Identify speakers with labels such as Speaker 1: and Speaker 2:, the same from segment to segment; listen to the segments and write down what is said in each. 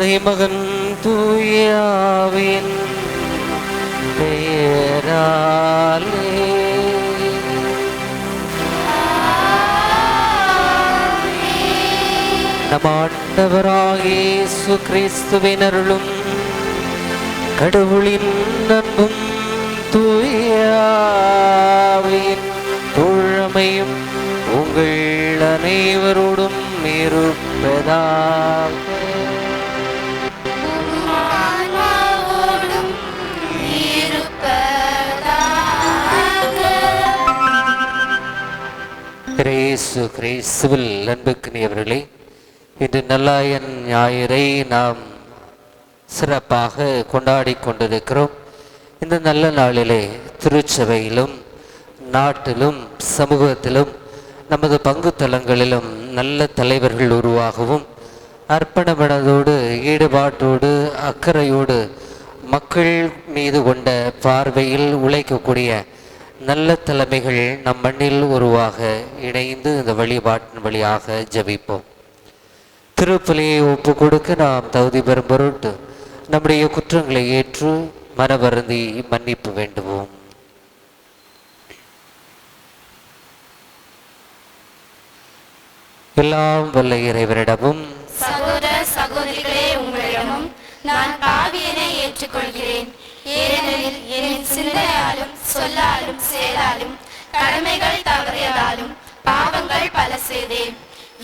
Speaker 1: தந்தை மகன் தூயாவின் பெயராலே. நம் ஆண்டவராகிய இயேசு கிறிஸ்துவின் அருளும் கடவுளின் அன்பும் தூயாவின் தோழமையும் உங்கள் அனைவரோடும் இருப்பதாக. இயேசு கிறிஸ்துவில் அன்புக்குரியவர்களே, இன்று நல்லாயன் ஞாயிறை நாம் சிறப்பாக கொண்டாடி கொண்டிருக்கிறோம். இந்த நல்ல நாளிலே திருச்சபையிலும் நாட்டிலும் சமூகத்திலும் நமது பங்கு தலங்களிலும் நல்ல தலைவர்கள் உருவாகவும் அர்ப்பணமனதோடு ஈடுபாட்டோடு அக்கறையோடு மக்கள் மீது கொண்ட பார்வையில் உழைக்கக்கூடிய நல்ல தலைமைகள் நம் மண்ணில் உருவாக இணைந்து இந்த வழிபாட்டின் வழியாக ஜெபிப்போம். திருப்பலியை ஒப்பு கொடுக்க நாம் தகுதி பெறும் பொருட்டு நம்முடைய குற்றங்களை ஏற்று மனவருந்தி மன்னிப்பு வேண்டுவோம். எல்லாம் வல்ல இறைவனிடமும்
Speaker 2: சகோதர சகோதரிகளே உங்களிடமும் நான் பாவியனை ஏற்றுக்கொள்கிறேன். ஏனெனில் என் சிந்தையாலும் சொல்லாலும் செயலாலும் கடமைகள் தவறியதாலும் பாவங்கள் பல செய்தேன்.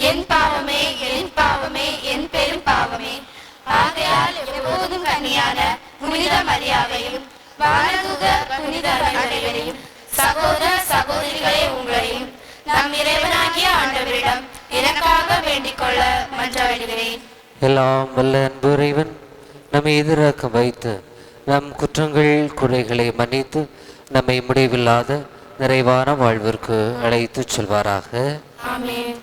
Speaker 2: என் பாவமே என் பாவமே என் பெரும் பாவமே. ஆகையால் எப்போதும் கன்னியான புனித மரியாவையும் வானதூத புனித அனைவரையும் சகோதர சகோதரிகளே உங்களையும் நம் இறைவனாகிய ஆண்டவரிடம் எனக்காக வேண்டிக் கொள்ள மன்றாடுகிறேன்.
Speaker 1: எல்லாம் வல்ல அன்பு இறைவன் நம்மை எதிராக்கம் வைத்து நம் குற்றங்கள் குறைகளை மன்னித்து நம்மை முடிவில்லாத நிறைவான வாழ்விற்கு அழைத்து செல்வாராக.
Speaker 2: ஆமென்.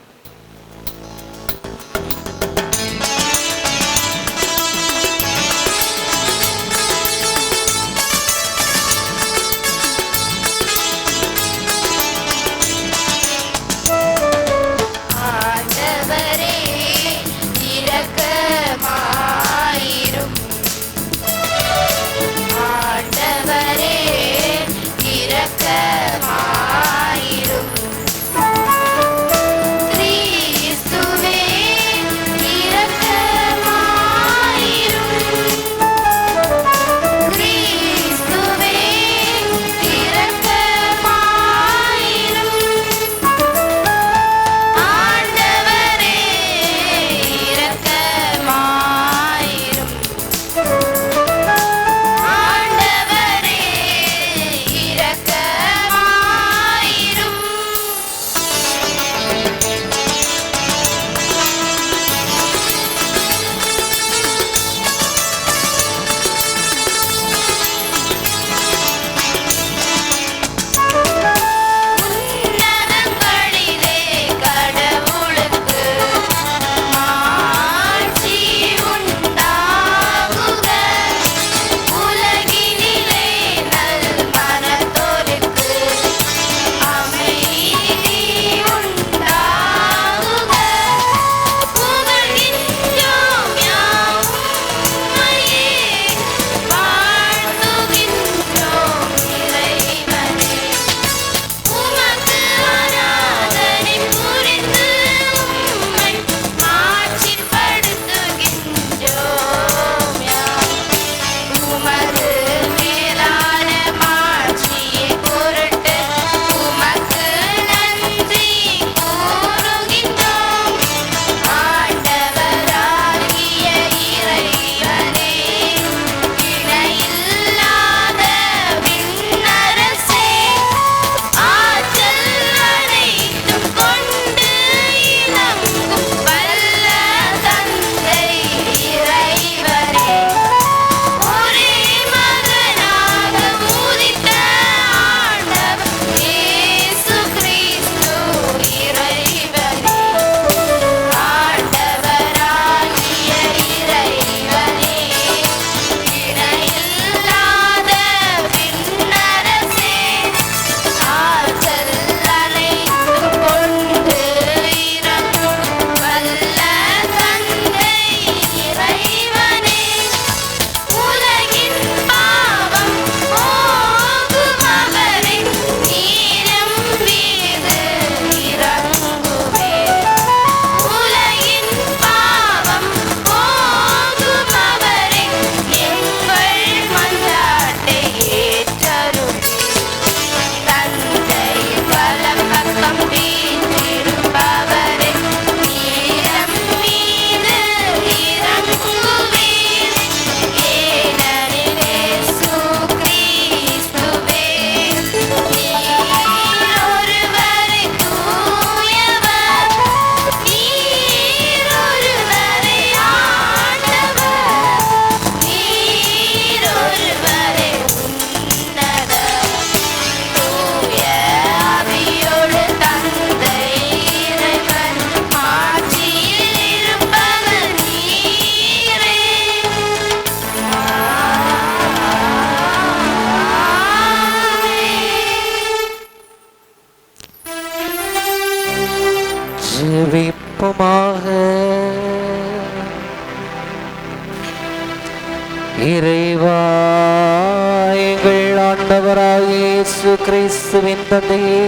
Speaker 1: இயேசு கிறிஸ்துவின் தந்தையே,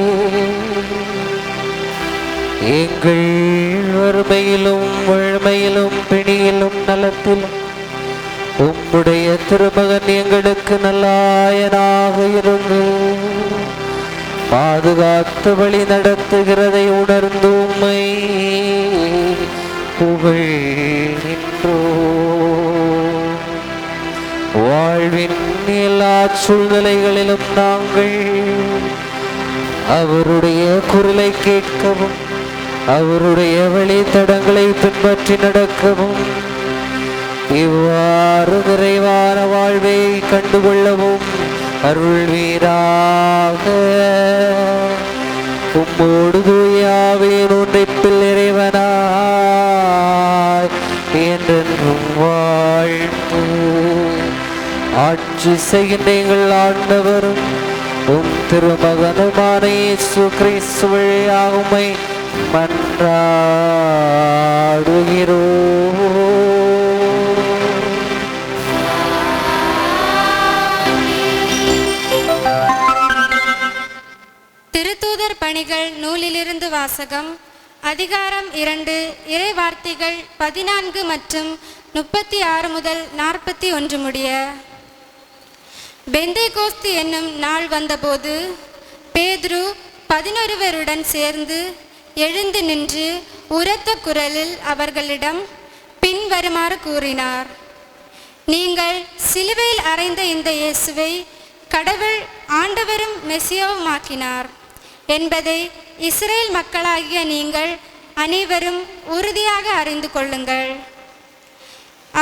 Speaker 1: எங்கள் வறுமையிலும் வறுமையிலும் பிணியிலும் நலத்திலும் உம்முடைய திருமகன் எங்களுக்கு நல்லாயனாக இருந்து பாதுகாத்து வழி நடத்துகிறதை உணர்ந்து உம்மை புகழ்கின்றோம். வாழ்வின் எல்லா சூழ்நிலைகளிலும் நாங்கள் அவருடைய குரலை கேட்கவும் அவருடைய வழித்தடங்களை பின்பற்றி நடக்கவும் இவ்வாறு நிறைவான வாழ்வை கண்டுகொள்ளவும் அருள்வீராக. உம்மோடு தூயாவின் ஒன்றிப்பில் இறைவனாய் என்றென்றும் வாழ்ந்து ஆட்சி செய்கின்ற எங்கள் ஆண்டவரும் உம் திருமகனுமான இயேசு கிறிஸ்து வழியாக உம்மை மன்றாடுகிறோம்.
Speaker 3: திருத்தூதர் பணிகள் நூலிலிருந்து வாசகம். அதிகாரம் 2, இறை வார்த்தைகள் 14 மற்றும் 36 முதல் 41 முடிய. பெந்தேகோஸ்து என்னும் நாள் வந்தபோது பேதுரு 11 சேர்ந்து எழுந்து நின்று உரத்த குரலில் அவர்களிடம் பின்வருமாறு கூறினார்: நீங்கள் சிலுவையில் அறைந்த இந்த இயேசுவை கடவுள் ஆண்டவரும் மெசியாவுமாக்கினார் என்பதை இஸ்ரேல் மக்களாகிய நீங்கள் அனைவரும் உறுதியாக அறிந்து கொள்ளுங்கள்.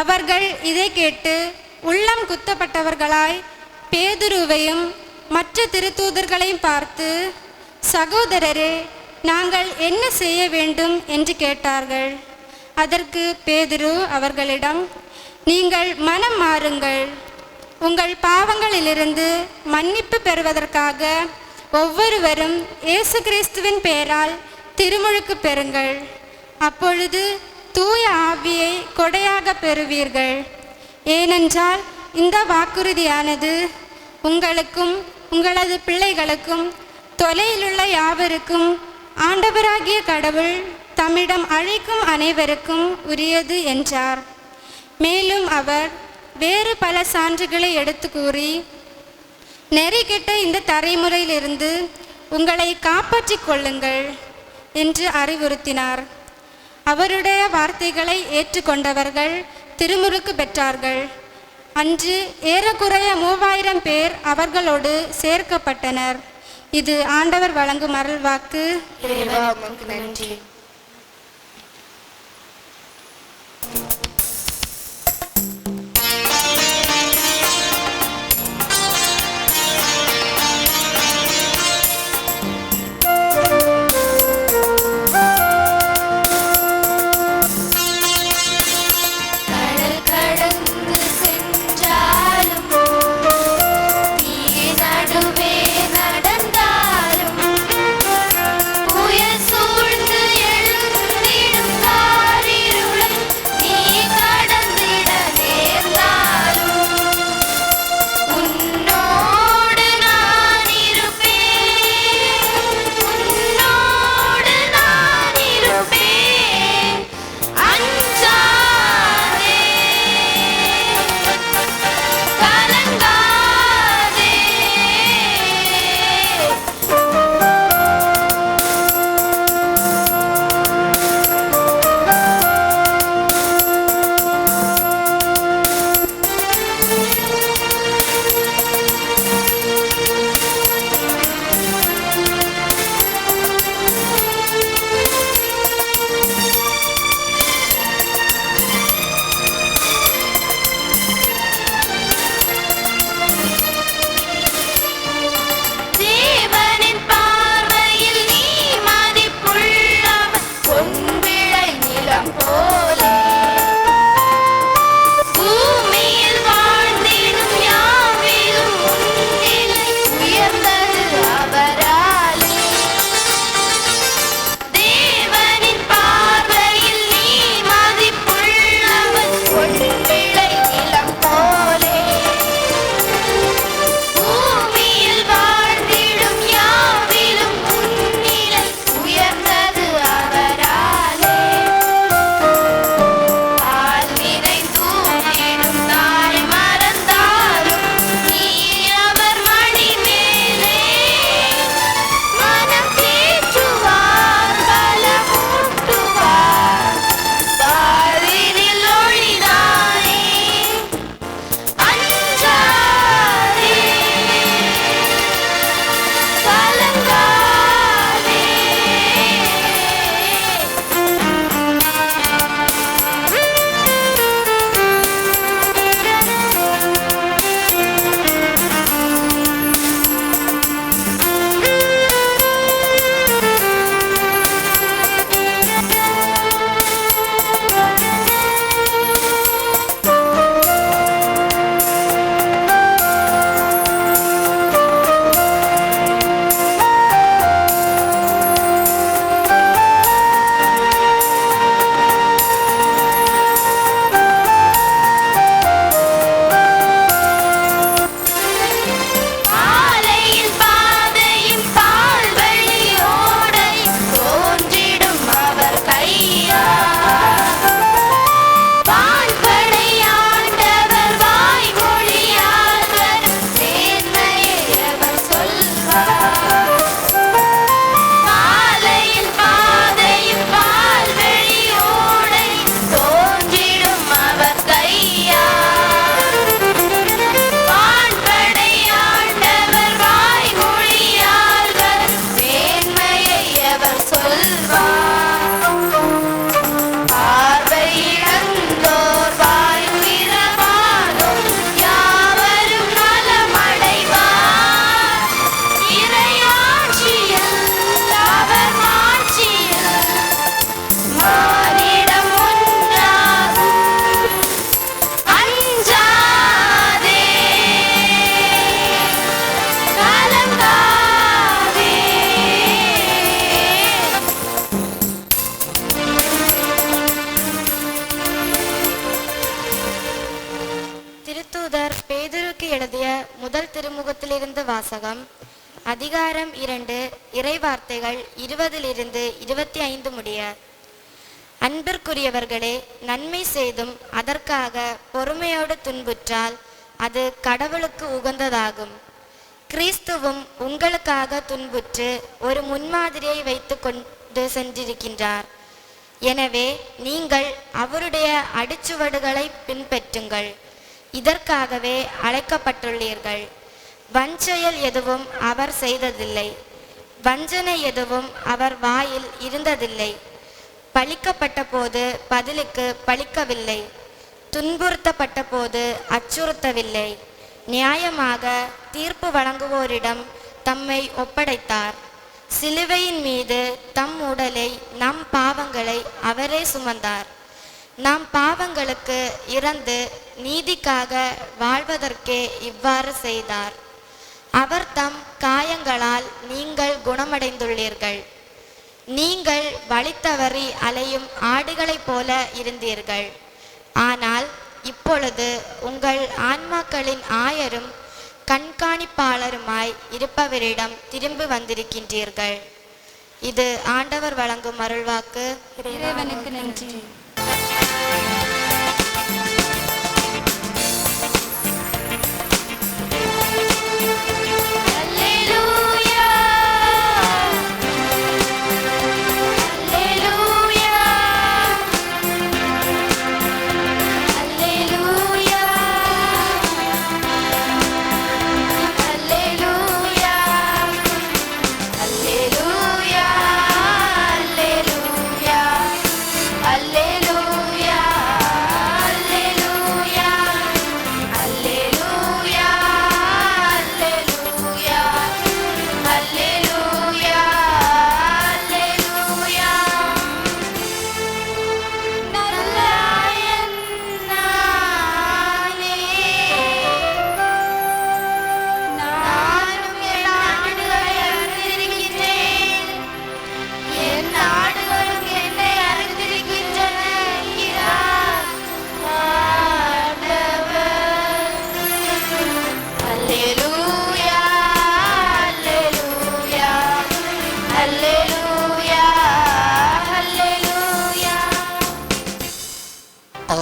Speaker 3: அவர்கள் இதை கேட்டு உள்ளம் குத்தப்பட்டவர்களாய் பேதுருவையும் மற்ற திருத்தூதர்களையும் பார்த்து, சகோதரரே, நாங்கள் என்ன செய்ய வேண்டும் என்று கேட்டார்கள். அதற்கு பேதுரு அவர்களிடம், நீங்கள் மனம் மாறுங்கள், உங்கள் பாவங்களிலிருந்து மன்னிப்பு பெறுவதற்காக ஒவ்வொருவரும் இயேசு கிறிஸ்துவின் பெயரால் திருமுழுக்கு பெறுங்கள். அப்பொழுது தூய ஆவியை கொடையாக பெறுவீர்கள். ஏனென்றால் இந்த வாக்குறுதியானது உங்களுக்கும் உங்களது பிள்ளைகளுக்கும் தொலையிலுள்ள யாவருக்கும் ஆண்டவராகிய கடவுள் தம்மிடம் அழைக்கும் அனைவருக்கும் உரியது என்றார். மேலும் அவர் வேறு பல சான்றுகளை எடுத்து கூறி, நெறிகெட்ட இந்த தலைமுறையிலிருந்து உங்களை காப்பாற்றிக் கொள்ளுங்கள் என்று அறிவுறுத்தினார். அவருடைய வார்த்தைகளை ஏற்றுக்கொண்டவர்கள் திருமுழுக்கு பெற்றார்கள். அன்று ஏறக்குறைய 3000 பேர் அவர்களோடு சேர்க்கப்பட்டனர். இது ஆண்டவர் வழங்கும் அருள்வாக்கு.
Speaker 2: நன்றி.
Speaker 4: புயல் சூழ்ந்து
Speaker 2: புத்தகம் அதிகாரம் 2 இறைவார்த்தைகள் 20 25 முடிய. அன்பிற்குரியவர்களே, நன்மை செய்தும் அதற்காக பொறுமையோடு துன்புற்றால் அது கடவுளுக்கு உகந்ததாகும். கிறிஸ்துவும் உங்களுக்காக துன்புற்று ஒரு முன்மாதிரியை வைத்து கொண்டு சென்றிருக்கின்றார். எனவே நீங்கள் அவருடைய அடிச்சுவடுகளை பின்பற்றுங்கள். இதற்காகவே அழைக்கப்பட்டுள்ளீர்கள். வஞ்செயல் எதுவும் அவர் செய்ததில்லை, வஞ்சனை எதுவும் அவர் வாயில் இருந்ததில்லை. பழிக்கப்பட்ட போது பதிலுக்கு பழிக்கவில்லை, துன்புறுத்தப்பட்ட போது அச்சுறுத்தவில்லை. நியாயமாக தீர்ப்பு வழங்குவோரிடம் தம்மை ஒப்படைத்தார். சிலுவையின் மீது தம் உடலை, நம் பாவங்களை அவரே சுமந்தார். நாம் பாவங்களுக்கு இறந்து நீதிக்காக வாழ்வதற்கே இவ்வாறு செய்தார். அவர் தம் காயங்களால் நீங்கள் குணமடைந்துள்ளீர்கள். நீங்கள் வழி தவறி அலையும் ஆடுகளைப் போல இருந்தீர்கள். ஆனால் இப்பொழுது உங்கள் ஆன்மாக்களின் ஆயரும் கண்காணிப்பாளருமாய் இருப்பவரிடம் திரும்பி வந்திருக்கின்றீர்கள். இது ஆண்டவர் வழங்கும் அருள்வாக்கு.
Speaker 3: இறைவனுக்கு நன்றி.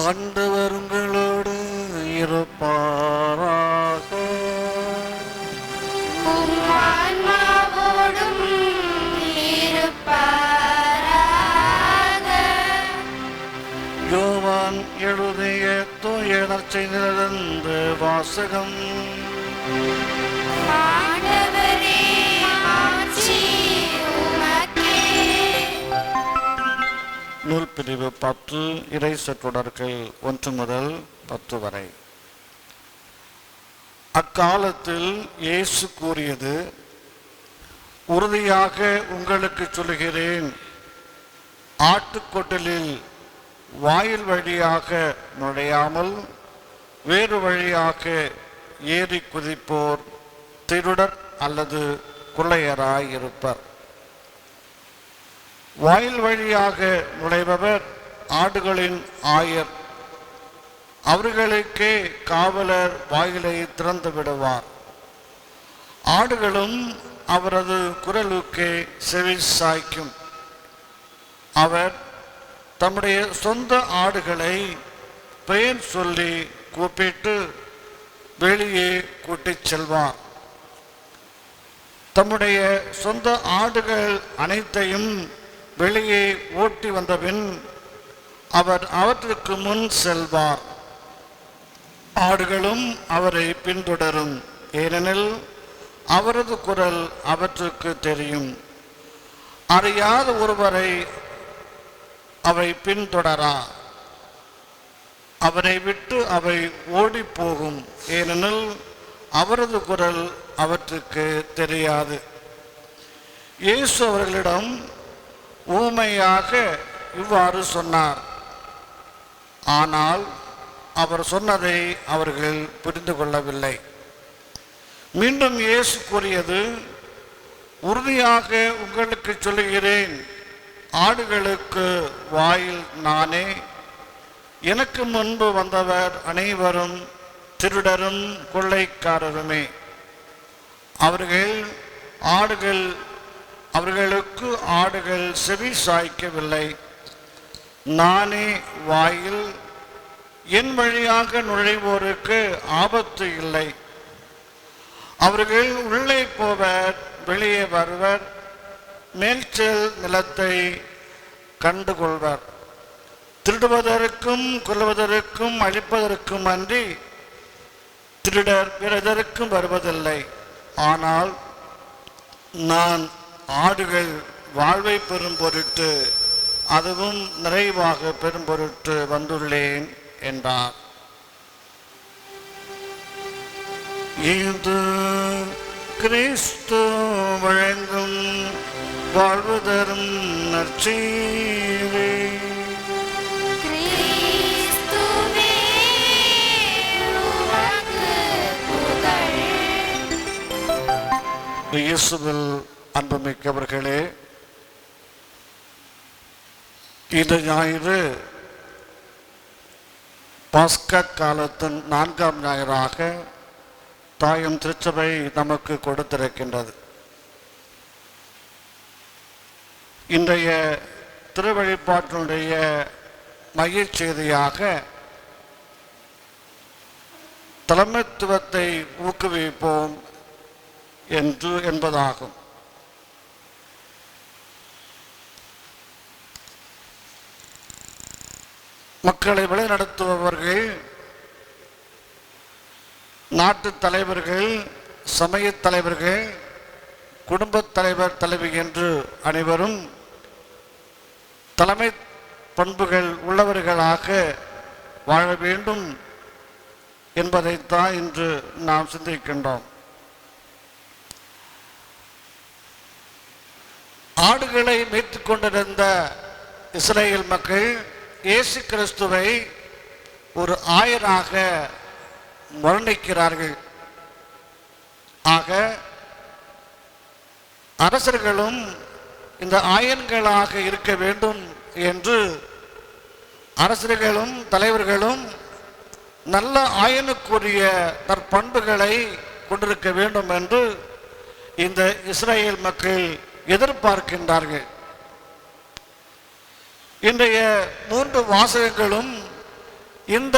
Speaker 4: ஆண்டவர் உங்களோடு இருப்பாராக.
Speaker 2: ஆன்மாவோடும் இருப்பாராக.
Speaker 4: யோவான் எழுதிய தூய நற்செய்தியிலிருந்து வாசகம்.
Speaker 2: ஆண்டவரே, ஆட்சி உமக்கே.
Speaker 4: நூல் பிரிவு 10 இறை சொற்றொடர்கள் 1 முதல் 10 வரை. அக்காலத்தில் இயேசு கூறியது, உறுதியாக உங்களுக்கு சொல்லுகிறேன், ஆட்டுக்கொட்டலில் வாயில் வழியாக நுழையாமல் வேறு வழியாக ஏறி குதிப்போர் திருடர் அல்லது கொள்ளையராயிருப்பர். வாயில் வழியாக நுழைபவர் ஆடுகளின் ஆயர். அவர்களுக்கே காவலர் வாயிலை திறந்து விடுவார். ஆடுகளும் அவரது குரலுக்கே செவி சாய்க்கும். அவர் தம்முடைய சொந்த ஆடுகளை பெயர் சொல்லி கூப்பிட்டு வெளியே கூட்டிச் செல்வார். தம்முடைய சொந்த ஆடுகள் அனைத்தையும் வெளியே ஓட்டி வந்தபின் அவர் அவற்றுக்கு முன் செல்வார். ஆடுகளும் அவரை பின்தொடரும், ஏனெனில் அவரது குரல் அவற்றுக்கு தெரியும். அறியாத ஒருவரை அவை பின்தொடரா. அவரை விட்டு அவை ஓடி போகும், ஏனெனில் அவரது குரல் அவற்றுக்கு தெரியாது. இயேசு அவர்களிடம் ஊமையாக இவ்வாறு சொன்னார். ஆனால் அவர் சொன்னதை அவர்கள் புரிந்து கொள்ளவில்லை. மீண்டும் இயேசு கூறியது, உறுதியாக உங்களுக்கு சொல்லுகிறேன், ஆடுகளுக்கு வாயில் நானே. எனக்கு முன்பு வந்தவர் அனைவரும் திருடரும் கொள்ளைக்காரருமே. அவர்களுக்கு ஆடுகள் செவி சாய்க்கவில்லை. நானே வாயில், என் வழியாக நுழைவோருக்கு ஆபத்து இல்லை. அவர்கள் உள்ளே போவர், வெளியே வருவர், மேல்ச்சல் நிலத்தை கண்டுகொள்வர். திருடுவதற்கும் கொல்வதற்கும் அழிப்பதற்கும் அன்றி திருடர் பிறதற்கும் வருவதில்லை. ஆனால் நான் ஆடுகள் வாழ்வை பெறும் பொருட்டு, அதுவும் நிறைவாக பெறும் பொருட்டு வந்துள்ளேன் என்றார். இது கிறிஸ்து வழங்கும் வாழ்வு தரும் நற்செய்தி.
Speaker 2: கிறிஸ்துவே உமக்கு புகழ்.
Speaker 4: இயேசுவில் அன்புமிக்கவர்களே, இந்த ஞாயிறு பாஸ்கா காலத்தின் 4ஆம் ஞாயிறாக தாயும் திருச்சபை நமக்கு கொடுத்திருக்கின்றது. இன்றைய திருவழிபாட்டினுடைய மையச் செய்தியாக தலைமைத்துவத்தை ஊக்குவிப்போம் என்பதாகும். மக்களை வழிநடத்துபவர்கள், நாட்டு தலைவர்கள், சமயத் தலைவர்கள், குடும்பத் தலைவர் தலைவி என்று அனைவரும் தலைமை பண்புகள் உள்ளவர்களாக வாழ வேண்டும் என்பதைத்தான் இன்று நாம் சிந்திக்கின்றோம். ஆடுகளை மேய்த்து கொண்டிருந்த இஸ்ரேல் மக்கள் இயேசு கிறிஸ்துவை ஒரு ஆயராக வர்ணிக்கிறார்கள். ஆக அரசர்களும் இந்த ஆயன்களாக இருக்க வேண்டும் என்று அரசர்களும் தலைவர்களும் நல்ல ஆயனுக்குரிய நற்பண்புகளை கொண்டிருக்க வேண்டும் என்று இந்த இஸ்ரேல் மக்கள் எதிர்பார்க்கின்றார்கள். இன்றைய 3 வாசகங்களும் இந்த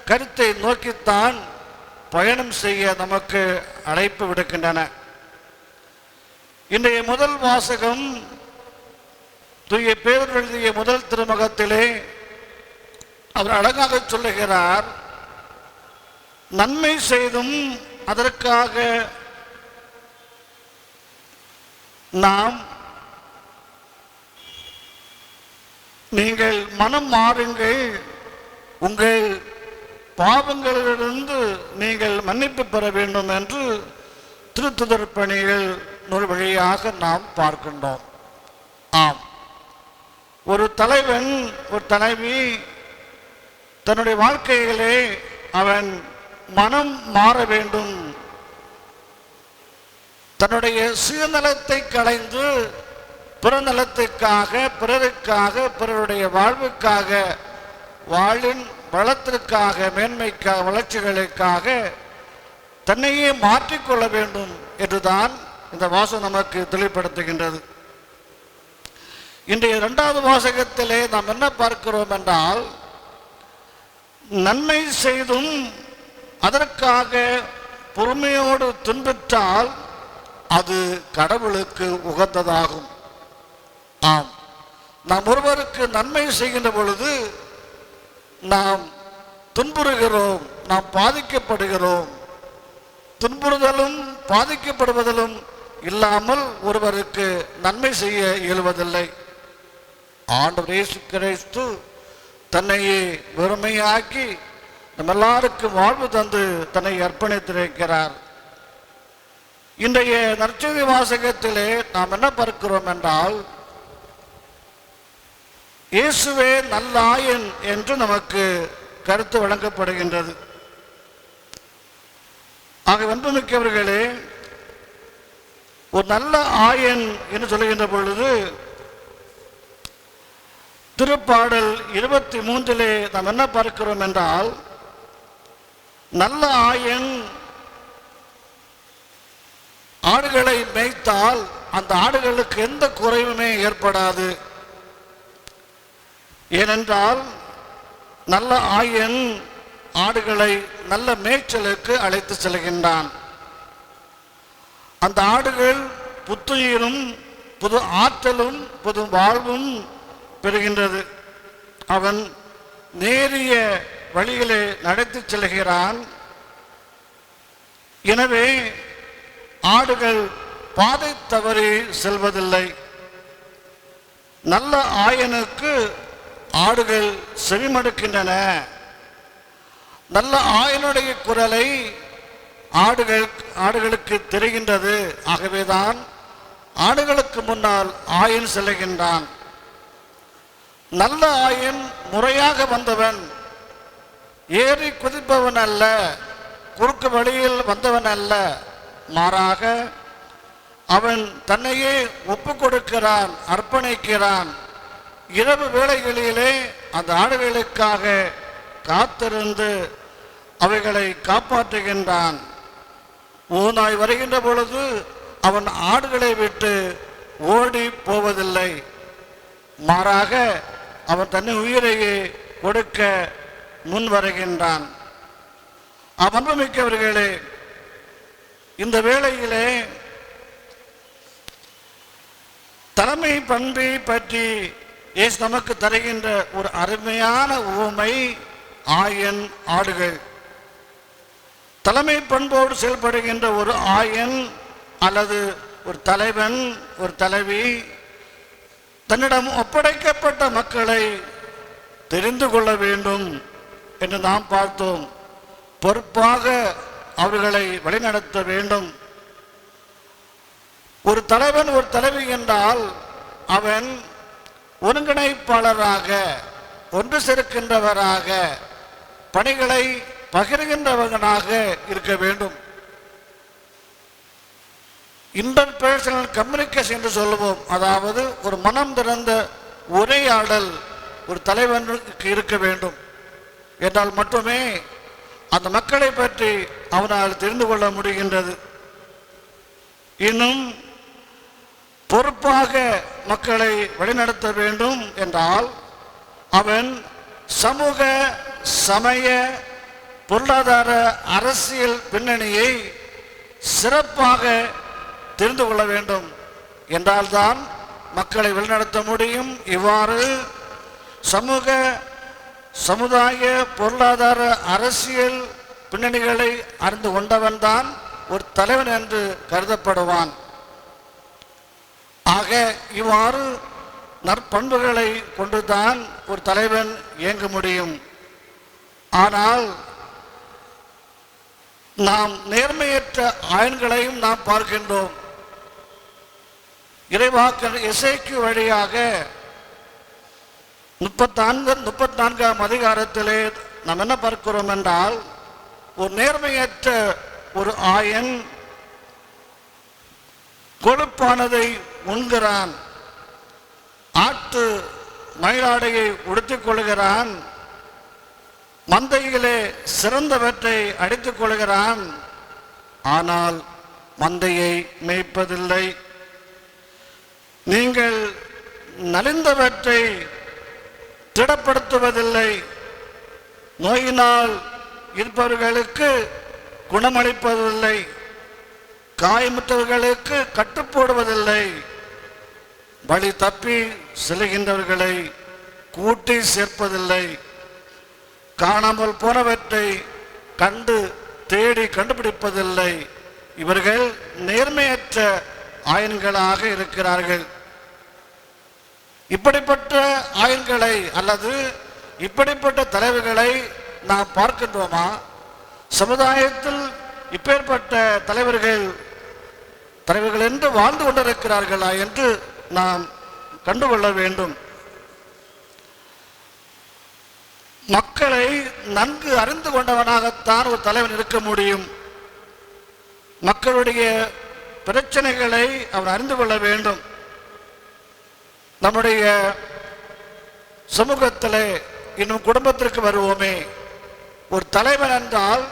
Speaker 4: கருத்தை நோக்கித்தான் பயணம் செய்ய நமக்கு அழைப்பு விடுக்கின்றன. இன்றைய முதல் வாசகம் தூய பேதுரு எழுதிய முதல் திருமுகத்திலே அவர் அழகாக சொல்லுகிறார், நன்மை செய்தும் அதற்காக நாம் நீங்கள் மனம் மாறுங்கள், உங்கள் பாவங்களிலிருந்து நீங்கள் மன்னிப்பு பெற வேண்டும் என்று திருத்துதர் பணிகள் நூல் வழியாக நாம் பார்க்கின்றோம். ஆம், ஒரு தலைவன், ஒரு தலைவி தன்னுடைய வாழ்க்கையிலே அவன் மனம் மாற வேண்டும், தன்னுடைய சுயநலத்தை களைந்து பிறநலத்திற்காக, பிறருக்காக, பிறருடைய வாழ்வுக்காக, வாழின் வளத்திற்காக, மேன்மைக்காக, வளர்ச்சிகளுக்காக தன்னையே மாற்றிக்கொள்ள வேண்டும் என்றுதான் இந்த வாசகம் நமக்கு தெளிவுபடுத்துகின்றது. இன்றைய 2வது வாசகத்திலே நாம் என்ன பார்க்கிறோம் என்றால், நன்மை செய்தும் அதற்காக பொறுமையோடு துன்புற்றால் அது கடவுளுக்கு உகந்ததாகும். ஆம், நாம் ஒருவருக்கு நன்மை செய்கின்ற பொழுது நாம் துன்புறுகிறோம், நாம் பாதிக்கப்படுகிறோம். துன்புறுதலும் பாதிக்கப்படுவதிலும் இல்லாமல் ஒருவருக்கு நன்மை செய்ய இயலுவதில்லை. ஆண்டவர் இயேசு கிறிஸ்து தன்னையே வெறுமையாக்கி நம்ம எல்லாருக்கும் வாழ்வு தந்து தன்னை அர்ப்பணித்திருக்கிறார். இன்றைய நற்செய்தி வாசகத்திலே நாம் என்ன பார்க்கிறோம் என்றால், இயேசுவே நல்லாயன் என்று நமக்கு கருத்து வழங்கப்படுகின்றது. ஆக அன்புமிக்கவர்களே, ஒரு நல்ல ஆயன் என்று சொல்லுகின்ற பொழுது திருப்பாடல் 23 நாம் என்ன பார்க்கிறோம் என்றால், நல்ல ஆயன் ஆடுகளை மேய்த்தால் அந்த ஆடுகளுக்கு எந்த குறைவுமே ஏற்படாது. ஏனென்றால் நல்ல ஆயன் ஆடுகளை நல்ல மேய்ச்சலுக்கு அழைத்து செல்கின்றான். அந்த ஆடுகள் புத்துயிரும் புது ஆற்றலும் புது வாழ்வும் பெறுகின்றது. அவன் நேரிய வழியிலே நடத்தி செல்கிறான். எனவே ஆடுகள் பாதை தவறி செல்வதில்லை. நல்ல ஆயனுக்கு ஆடுகள் செவிமடுக்கின்றன. நல்ல ஆயனுடைய குரலை ஆடுகளுக்கு தெரிகின்றது. ஆகவேதான் ஆடுகளுக்கு முன்னால் ஆயன் செல்லுகின்றான். நல்ல ஆயன் முறையாக வந்தவன், ஏறி குதிப்பவன் அல்ல, குறுக்கு வழியில் வந்தவன் அல்ல. மாறாக அவன் தன்னையே ஒப்பு கொடுக்கிறான், அர்ப்பணிக்கிறான். இரவு வேளைகளிலே அந்த ஆடுகளுக்காக காத்திருந்து அவைகளை காப்பாற்றுகின்றான். ஓநாய் வருகின்ற பொழுது அவன் ஆடுகளை விட்டு ஓடி போவதில்லை. மாறாக அவன் தன்னை உயிரையே கொடுக்க முன் வருகின்றான். அன்புமிக்கவர்களே, இந்த வேளையிலே தலைமை பண்பை பற்றி இயேசு நமக்கு தருகின்ற ஒரு அருமையான உவமை ஆயன் ஆடுகள். தலைமை பண்போடு செயல்படுகின்ற ஒரு ஆயன் அல்லது ஒரு தலைவன், ஒரு தலைவி தன்னிடம் ஒப்படைக்கப்பட்ட மக்களை தெரிந்து கொள்ள வேண்டும் என்று நாம் பார்த்தோம். பொறுப்பாக அவர்களை வழிநடத்த வேண்டும். ஒரு தலைவன், ஒரு தலைவி என்றால் அவன் ஒருங்கிணைப்பாளராக, ஒன்று சேர்க்கின்றவராக, பணிகளை பகிர்கின்றவனாக இருக்க வேண்டும். இன்டர்பர்சனல் கம்யூனிகேஷன் என்று சொல்லுவோம். அதாவது ஒரு மனம் திறந்த உரையாடல் ஒரு தலைவனுக்கு இருக்க வேண்டும். என்றால் மட்டுமே அந்த மக்களை பற்றி அவனால் தெரிந்து கொள்ள முடிகின்றது. இன்னும் பொறுப்பாக மக்களை வழிநடத்த வேண்டும் என்றால் அவன் சமூக, சமய, பொருளாதார, அரசியல் பின்னணியை சிறப்பாக தெரிந்து கொள்ள வேண்டும். என்றால்தான் மக்களை வழிநடத்த முடியும். இவ்வாறு சமூக, சமுதாய, பொருளாதார, அரசியல் பின்னணிகளை அறிந்து கொண்டவன்தான் ஒரு தலைவன் என்று கருதப்படுவான். ஆக இவ்வாறு நற்பண்புகளை கொண்டுதான் ஒரு தலைவன் இயங்க முடியும். ஆனால் நாம் நேர்மையற்ற ஆயன்களையும் நாம் பார்க்கின்றோம். இறைவாக்கர் எசேக்கியா வழியாக 34ஆம் அதிகாரத்திலே நாம் என்ன பார்க்கிறோம் என்றால், ஒரு நேர்மையற்ற ஒரு ஆயன் கொழுப்பானதை உண்கிறான், ஆட்டு மயிலாடையை உடுத்திக் கொள்கிறான், மந்தையிலே சிறந்தவற்றை அடித்துக் கொள்கிறான். ஆனால் மந்தையை மேய்ப்பதில்லை. நீங்கள் நலிந்தவற்றை திடப்படுத்துவதில்லை. நோயினால் இருப்பவர்களுக்கு குணமளிப்பதில்லை. காயமுற்றவர்களுக்கு கட்டுப்போடுவதில்லை. வழி தப்பி செல்கின்றவர்களை கூட்டி சேர்ப்பதில்லை. காணாமல் போனவற்றை கண்டு தேடி கண்டுபிடிப்பதில்லை. இவர்கள் நேர்மையற்ற ஆயன்களாக இருக்கிறார்கள். இப்படிப்பட்ட ஆயன்களை அல்லது இப்படிப்பட்ட தலைவர்களை நாம் பார்க்கின்றோமா? சமுதாயத்தில் இப்பேற்பட்ட தலைவர்கள் என்று வாழ்ந்து கொண்டிருக்கிறார்களா என்று நாம் கண்டுகொள்ள வேண்டும். மக்களை நன்கு அறிந்து கொண்டவனாகத்தான் ஒரு தலைவன் இருக்க முடியும். மக்களுடைய பிரச்சனைகளை அவன் அறிந்து கொள்ள வேண்டும். நம்முடைய சமூகத்திலே இன்னும் குடும்பத்திற்கு வருவோமே, ஒரு தலைவன் என்றால்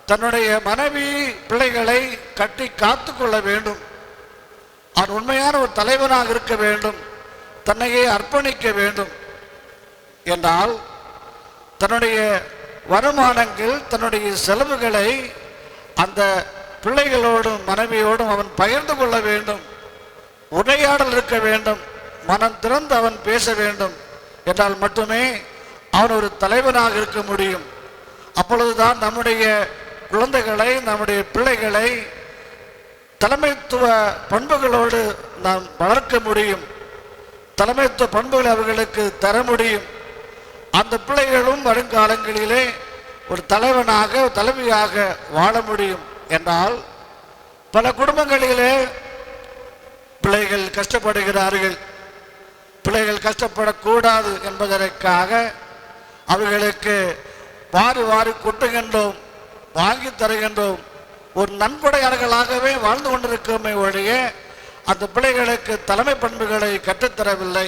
Speaker 4: தன்னுடைய மனைவி பிள்ளைகளை கட்டி காத்து கொள்ள வேண்டும். அவன் உண்மையான ஒரு தலைவனாக இருக்க வேண்டும், தன்னையே அர்ப்பணிக்க வேண்டும். என்றால் தன்னுடைய வருமானங்கள், தன்னுடைய செலவுகளை அந்த பிள்ளைகளோடும் மனைவியோடும் அவன் பகிர்ந்து கொள்ள வேண்டும். உரையாடல் இருக்க வேண்டும், மனம் திறந்து அவன் பேச வேண்டும். என்றால் மட்டுமே அவன் ஒரு தலைவனாக இருக்க முடியும். அப்பொழுதுதான் நம்முடைய குழந்தைகளை, நம்முடைய பிள்ளைகளை தலைமைத்துவ பண்புகளோடு நாம் வளர்க்க முடியும். தலைமைத்துவ பண்புகளை அவர்களுக்கு தர முடியும். அந்த பிள்ளைகளும் வருங்காலங்களிலே ஒரு தலைவனாக, தலைவியாக வாழ முடியும். என்றால் பல குடும்பங்களிலே பிள்ளைகள் கஷ்டப்படுகிறார்கள். பிள்ளைகள் கஷ்டப்படக்கூடாது என்பதற்காக அவர்களுக்கு வாரி வாரி கொட்டுகின்றோம், வாங்கி தருகின்றோம். ஒரு நன்கொடையாளர்களாகவே வாழ்ந்து கொண்டிருக்கிறோமே ஒழிய அந்த பிள்ளைகளுக்கு தலைமை பண்புகளை கற்றுத்தரவில்லை.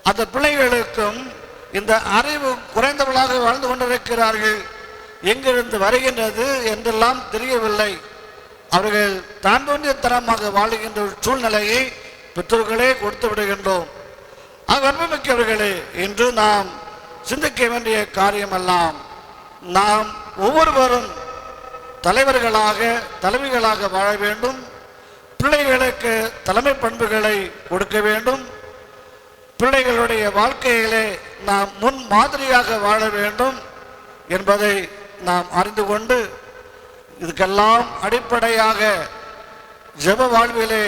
Speaker 4: அந்த பிள்ளைகளுக்கும் இந்த அறிவு குறைந்தவர்களாக வாழ்ந்து கொண்டிருக்கிறார்கள். எங்கிருந்து வருகின்றது என்றெல்லாம் தெரியவில்லை. அவர்கள் தான் தோன்றியத்தனமாக வாழுகின்ற ஒரு சூழ்நிலையை பெற்றோர்களே கொடுத்து விடுகின்றோம். அன்புமிக்கவர்களே, இன்று நாம் சிந்திக்க வேண்டிய காரியமெல்லாம் நாம் ஒவ்வொருவரும் தலைவர்களாக, தலைவிகளாக வாழ வேண்டும். பிள்ளைகளுக்கு தலைமை பண்புகளை கொடுக்க வேண்டும். பிள்ளைகளுடைய வாழ்க்கையிலே நாம் முன் மாதிரியாக வாழ வேண்டும் என்பதை நாம் அறிந்து கொண்டு, இதுக்கெல்லாம் அடிப்படையாக ஜெப வாழ்விலே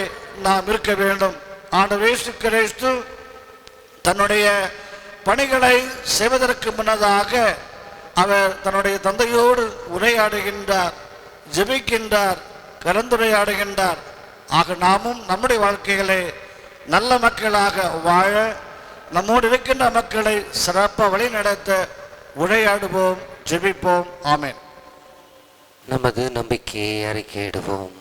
Speaker 4: நாம் இருக்க வேண்டும். ஆண்டவர் இயேசு கிறிஸ்து தன்னுடைய பணிகளை செய்வதற்கு முன்னதாக அவர் தன்னுடைய தந்தையோடு உரையாடுகின்றார், ஜெபிக்கின்றார், கலந்துரையாடுகின்றார். ஆக நாமும் நம்முடைய வாழ்க்கைகளை நல்ல மக்களாக வாழ, நம்மோடு இருக்கின்ற மக்களை சிறப்பாக வழி நடத்த உரையாடுவோம், ஜெபிப்போம். ஆமென்.
Speaker 1: நமது நம்பிக்கையை அறிக்கையிடுவோம்.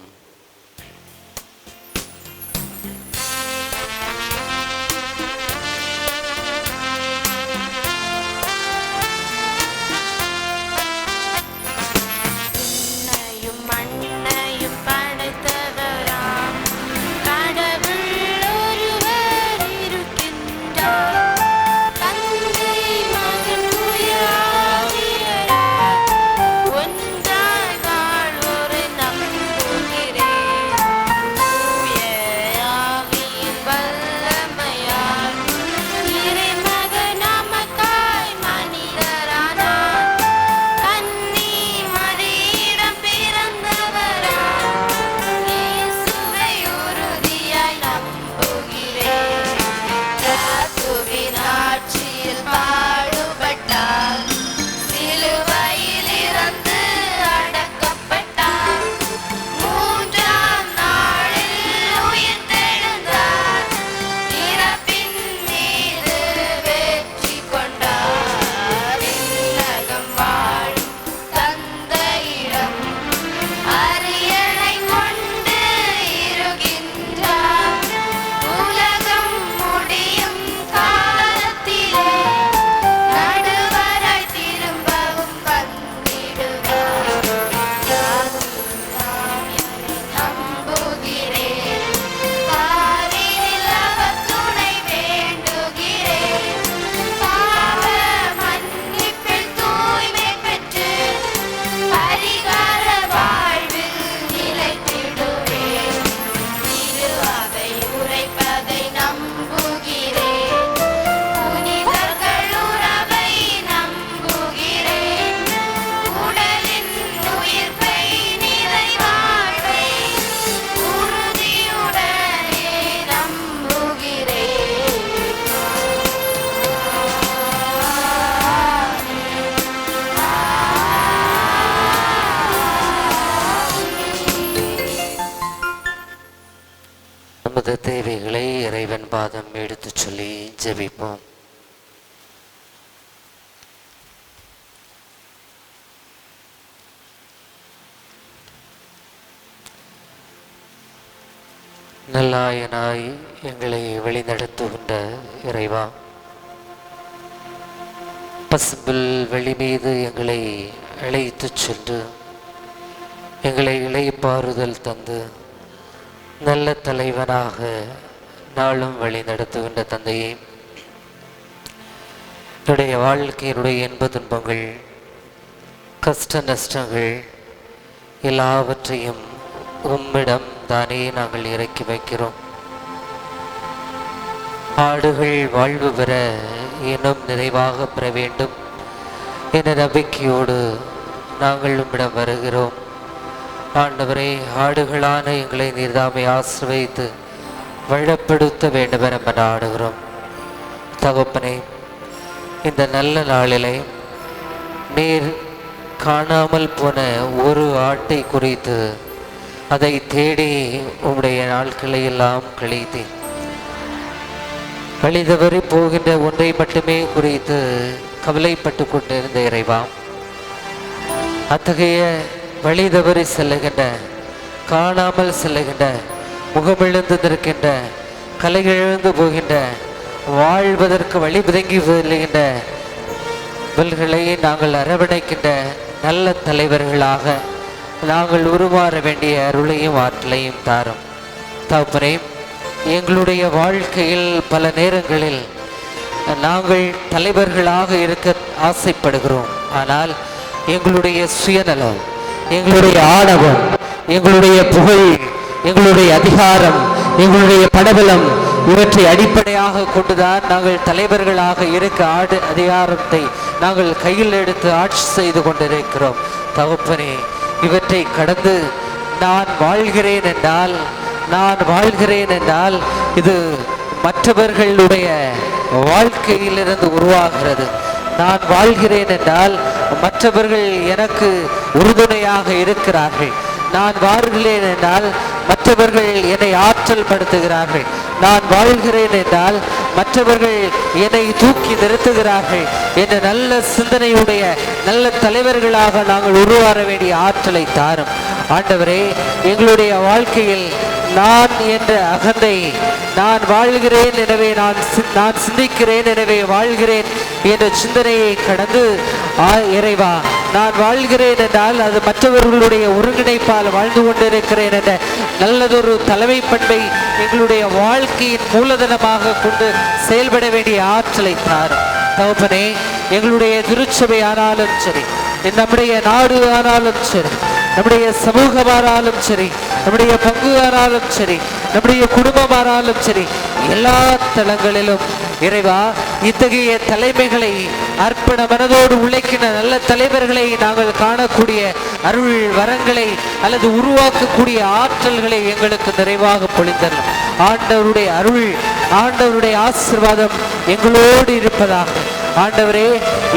Speaker 1: நமது தேவைகளை இறைவன் பாதம் எடுத்து சொல்லி ஜெபிப்போம். நல்லாயனாய் எங்களை வழிநடத்துகின்ற இறைவா, பசும்புல் வெளி மீது எங்களை அழைத்து சென்று எங்களை இளைப்பாறுதல் தந்து நல்ல தலைவனாக நாளும் வழி நடத்துகின்ற தந்தையே, என்னுடைய வாழ்க்கையினுடைய இன்ப துன்பங்கள், கஷ்ட நஷ்டங்கள் எல்லாவற்றையும் உம்மிடம் தானே நாங்கள் இறக்கி வைக்கிறோம். ஆடுகள் வாழ்வு பெற இன்னும் நிறைவாக பெற வேண்டும் என்ற நம்பிக்கையோடு நாங்கள் உம்மிடம் வருகிறோம். ஆண்டவரே, ஆடுகளான எங்களை நீர்தாமை ஆசிர்வதித்து வளப்படுத்த வேண்டும் என நாடுகிறோம். தகப்பனே, இந்த நல்ல நாளிலே நீர் காணாமல் போன ஒரு ஆட்டை குறித்து அதை தேடி உம்முடைய நாட்களை எல்லாம் கழித்தேன். வழிதவறி போகின்ற ஒன்றை மட்டுமே குறித்து கவலைப்பட்டு கொண்டிருந்த இறைவா, அத்தகைய வழிதவறி செல்லுகின்ற, காணாமல் செல்லுகின்ற, முகமிழந்து நிற்கின்ற, கலையிழந்து போகின்ற, வாழ்வதற்கு வழி பிதங்கி செல்லுகின்ற இவர்களை நாங்கள் அரவணைக்கின்ற நல்ல தலைவர்களாக நாங்கள் உருமாற வேண்டிய அருளையும் ஆற்றலையும் தாரும். தகப்பனே, எங்களுடைய வாழ்க்கையில் பல நேரங்களில் நாங்கள் தலைவர்களாக இருக்க ஆசைப்படுகிறோம். ஆனால் எங்களுடைய சுயநலம், எங்களுடைய ஆணவம், எங்களுடைய புகழ், எங்களுடைய அதிகாரம், எங்களுடைய பணபலம் இவற்றை அடிப்படையாக கொண்டுதான் நாங்கள் தலைவர்களாக இருக்க அதிகாரத்தை நாங்கள் கையில் எடுத்து ஆட்சி செய்து கொண்டிருக்கிறோம். தகப்பனே, இவற்றை கடந்து நான் வாழ்கிறேன் என்றால் இது மற்றவர்களுடைய வாழ்க்கையிலிருந்து உருவாகிறது. நான் வாழ்கிறேன் என்றால் மற்றவர்கள் எனக்கு உறுதுணையாக இருக்கிறார்கள். நான் வாழ்கிறேன் என்றால் மற்றவர்கள் என்னை ஆற்றல் படுத்துகிறார்கள். நான் வாழ்கிறேன் என்றால் மற்றவர்கள் என்னை தூக்கி நிறுத்துகிறார்கள் என்ற நல்ல சிந்தனையுடைய நல்ல தலைவர்களாக நாங்கள் உருவாற வேண்டிய ஆற்றலை தாரும். ஆண்டவரே, எங்களுடைய வாழ்க்கையில் நான் என்ற அகந்தை, நான் வாழ்கிறேன் எனவே நான் சிந்திக்கிறேன் எனவே வாழ்கிறேன் என்ற சிந்தனையை கடந்து, இறைவா, நான் வாழ்கிறேன் என்றால் அது மற்றவர்களுடைய ஒருங்கிணைப்பால் வாழ்ந்து கொண்டிருக்கிறேன் என்ற நல்லதொரு தலைமை பண்பை எங்களுடைய வாழ்க்கையின் மூலதனமாக கொண்டு செயல்பட வேண்டிய ஆற்றலை தாரும். தகப்பனே, எங்களுடைய திருச்சபை ஆனாலும் சரி, நம்முடைய நாடு ஆனாலும் சரி, நம்முடைய சமூகமானாலும் சரி, நம்முடைய பங்கு ஆனாலும் சரி, நம்முடைய குடும்பமானாலும் சரி, எல்லா தளங்களிலும் இறைவா, இத்தகைய தலைமைகளை அர்ப்பண மனதோடு உழைக்கின்ற நல்ல தலைவர்களை நாங்கள் காணக்கூடிய அருள் வரங்களை அல்லது உருவாக்கக்கூடிய ஆற்றல்களை எங்களுக்கு நிறைவாக பொழிந்தரலாம். ஆண்டவருடைய அருள், ஆண்டவருடைய ஆசீர்வாதம் எங்களோடு இருப்பதாக. ஆண்டவரே,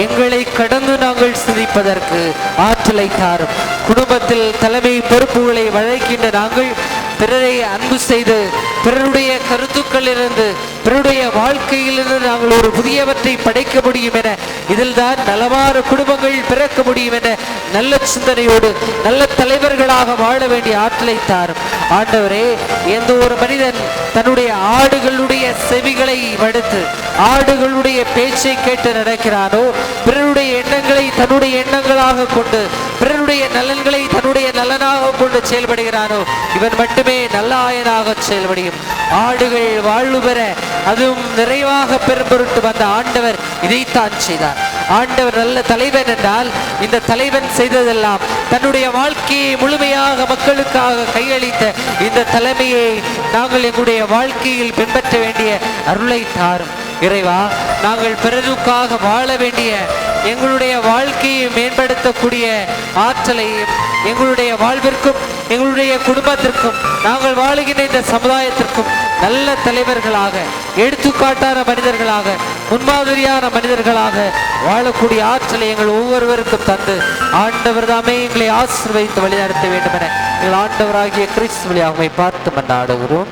Speaker 1: எங்களை கடந்து நாங்கள் சிந்திப்பதற்கு ஆற்றலை தாரும். குடும்பத்தில் தலைமை பொறுப்புகளை வழங்கின்ற நாங்கள் பிறரை அன்பு செய்து, பிறருடைய கருத்துக்களிலிருந்து, பிறருடைய வாழ்க்கையிலிருந்து நாங்கள் ஒரு புதியவற்றை படைக்க முடியும் என, இதில் தான் நலமான குடும்பங்கள் பிறக்க முடியும் என நல்ல சிந்தனையோடு நல்ல தலைவர்களாக வாழ வேண்டிய ஆற்றலை தாரும். ஆண்டவரே, எந்த ஒரு மனிதன் தன்னுடைய ஆடுகளுடைய செவிகளை மடுத்து ஆடுகளுடைய பேச்சை கேட்டு நடக்கிறானோ, பிறருடைய எண்ணங்களை தன்னுடைய எண்ணங்களாக கொண்டு, பிறருடைய நலன்களை தன்னுடைய நலனாக கொண்டு செயல்படுகிறானோ, இவன் மட்டுமே நல்ல ஆயனாக செயல்படியும். ஆடுகள் வாழ்வு பெற, அதுவும் நிறைவாக பெரும்பொருட்டு வந்த ஆண்டவர் இதைத்தான் செய்தார். ஆண்டவர் நல்ல தலைவன் என்றால் இந்த தலைவன் செய்ததெல்லாம் தன்னுடைய வாழ்க்கையை முழுமையாக மக்களுக்காக கையளித்த இந்த தலைமையை நாங்கள் எங்களுடைய வாழ்க்கையில் பின்பற்ற வேண்டிய அருளை தாரும். இறைவா, நாங்கள் பிறருக்காக வாழ வேண்டிய, எங்களுடைய வாழ்க்கையை மேம்படுத்தக்கூடிய ஆற்றலையும் எங்களுடைய வாழ்விற்கும் எங்களுடைய குடும்பத்திற்கும் நாங்கள் வாழுகின்ற இந்த சமுதாயத்திற்கும் நல்ல தலைவர்களாக, எடுத்துக்காட்டான மனிதர்களாக, முன்மாதிரியான மனிதர்களாக வாழக்கூடிய ஆற்றலை எங்கள் ஒவ்வொருவருக்கும் தந்து ஆண்டவர் தாமே எங்களை ஆசீர்வதித்து வழிநடத்த வேண்டும் என எங்கள் ஆண்டவராகிய கிறிஸ்து வழியாக பார்த்து மன்றாடுகிறோம்.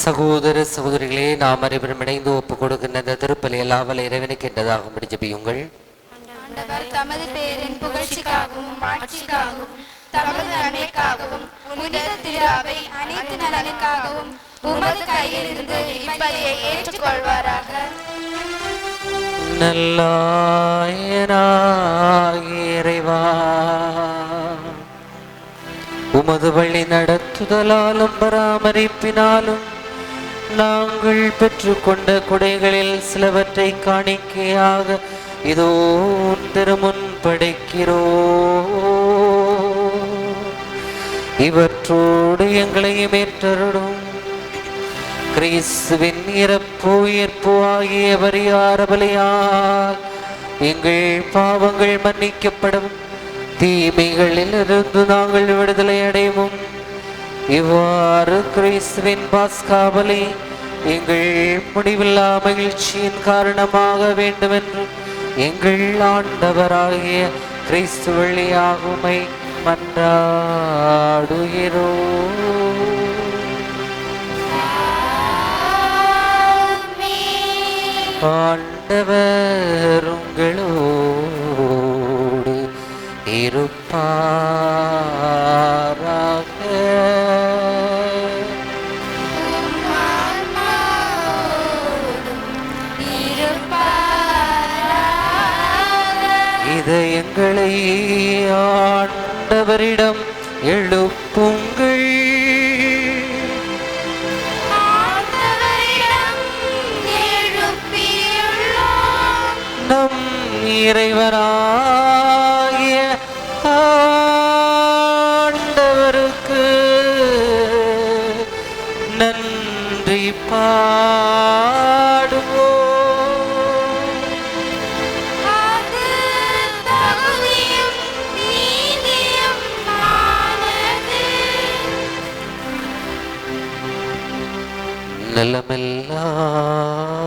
Speaker 1: சகோதர சகோதரிகளே, நாம் அனைவரும் இணைந்து ஒப்புக் கொடுக்கின்ற இந்த திருப்பலி எல்லாவல்ல இறைவனுக்கு என்றதாகும்படி ஜெபியுங்கள்.
Speaker 3: ஆண்டவர் தமது பேரின் புகழ்ச்சிக்காகவும் மாட்சிக்காகவும் தமது நன்மைக்காகவும் புனித திருவை அனைத்து நலனுக்காகவும் உமது கையிலிருந்து இப்பலியை ஏற்றுக்கொள்வாராக.
Speaker 1: நல்லாயனாகிய இறைவா, உமது வழி நடத்துதலாலும் பராமரிப்பினாலும் நாங்கள் பெற்றுக்கொண்ட கொடைகளில் சிலவற்றை காணிக்கையாக இதோ திருமுன் படைக்கிறோ. இவற்றோடு எங்களையும் ஏற்றருடும். கிறிஸ்துவின் இறப்பு உயிர்ப்பு ஆகிய பரிகார பலியால் எங்கள் பாவங்கள் மன்னிக்கப்படவும் தீமைகளிலிருந்து நாங்கள் விடுதலை அடைவோம். இவ்வாறு கிறிஸ்துவின் பாஸ்கா பலி எங்கள் முடிவில்லா மகிழ்ச்சியின் காரணமாக வேண்டுமென்று எங்கள் ஆண்டவராகிய கிறிஸ்து வழியாக உம்மை மன்றாடுகிறோம். ஆண்டவர் உங்களோடு இருப்பாராக. இதயங்களை ஆண்டவரிடம் எழுப்புங்கள். நம் இறைவனாகிய ஆண்டவருக்கு நன்றி பாடுவோம்.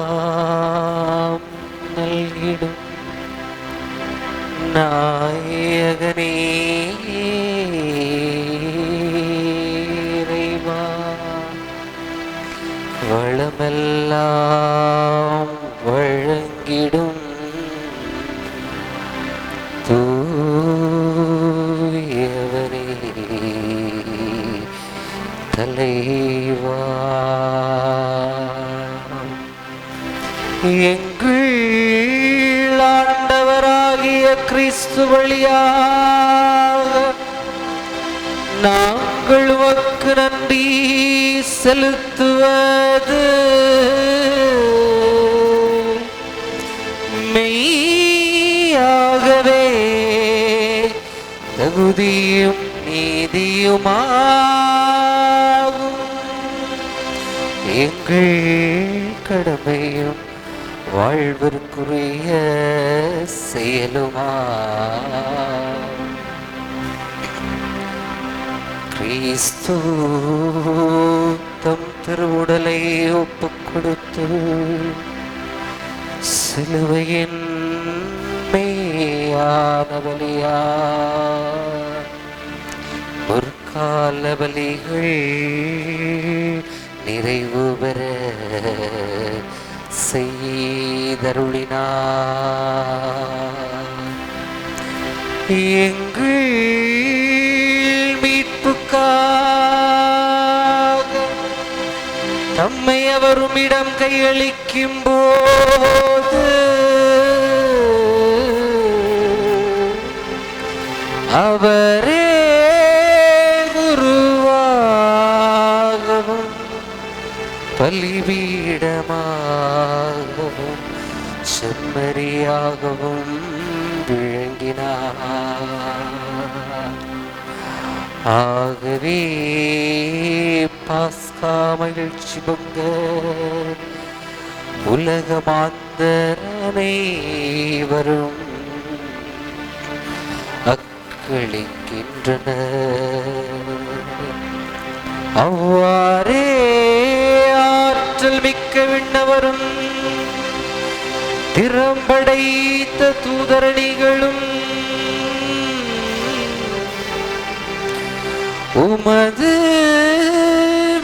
Speaker 1: நலமெல்லாம் நல்கிடும் நாயகனே இறைவா, வளமெல்லாம் வழங்கிடும் தூயவனே தலைவா, எங்கள் ஆண்டவராகிய கிறிஸ்து வழியாக நாங்கள் உமக்கு நன்றி செலுத்துவது மெய்யாகவே தகுதியும் நீதியுமாகும். எங்கள் கடமையும் வாழ்விற்குரிய செயலுமா. கிறிஸ்து தம் திருவுடலை ஒப்புக் கொடுத்து சிலுவையின் மெய்யான பலியார் முற்கால பலிகள் நிறைவு பெற செய்தருளினார். எங்கள் மீட்புக்காக தம்மை அவரும் இடம் கையளிக்கும் போது அவரே குருவாகவும் பலிபீடமாகவும் செம்மறியாகவும் விளங்கினார். ஆகவே பாஸ்கா மகிழ்ச்சி பொங்க உலக மாந்தர் அனைவரும் அக்களிக்கின்றனர். அவ்வாறே ஆற்றல் மிக்க விண்ணவரும் திறம்படைத்த தூதரணிகளும் உமது